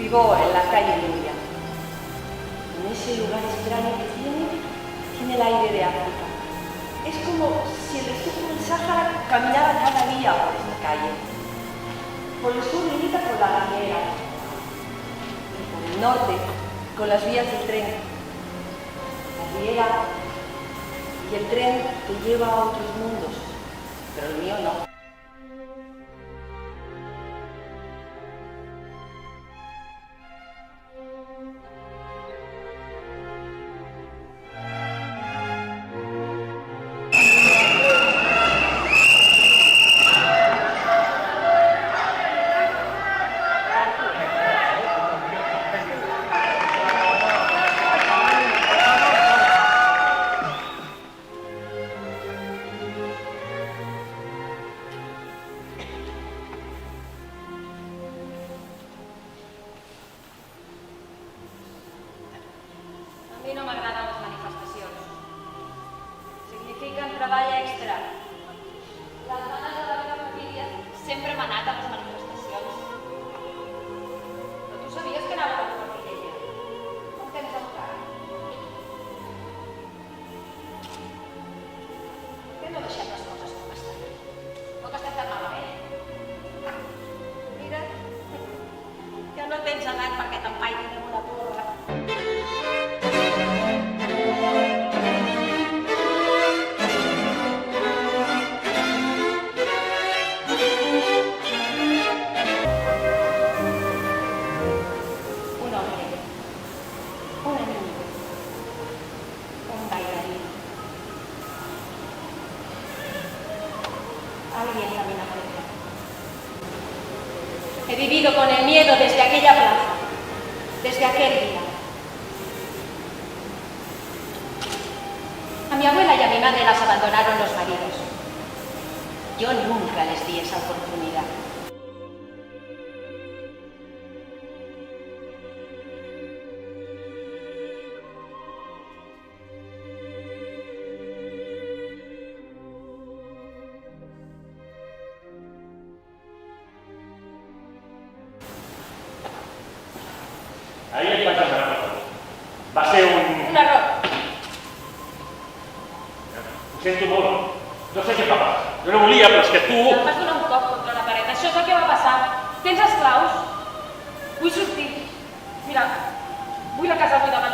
Vivo en la calle Luria. En ese lugar extraño que tiene el aire de África. Es como si el desierto del Sáhara caminara cada día por esta calle. Por el sur limita con la Granera. Y por el norte con las vías del tren. La riera y el tren te lleva a otros mundos, pero el mío no. A mi no m'agraden les manifestacions. Signifiquen treball extra. Les dones de la meva família sempre hem anat a les manifestacions. Però tu sabies que anava a la Cornellella? Com tens el cap? Per què no deixem les coses com estan? No que estem tan malament. Mira, que no tens edat perquè t'empainin amb una porra. Alguien camina cerca. He vivido con el miedo desde aquella plaza, desde aquel día. A mi abuela y a mi madre las abandonaron los maridos. Yo nunca les di esa oportunidad. Ahí hay que pasar. Va a ser Un error. Ho sento molt. No sé què va passar. Jo no volia, però és que tu... Em vas donar un cop contra la paret. Això és el que va passar. Tens esclaus? Vull sortir. Mira, vull la casa buida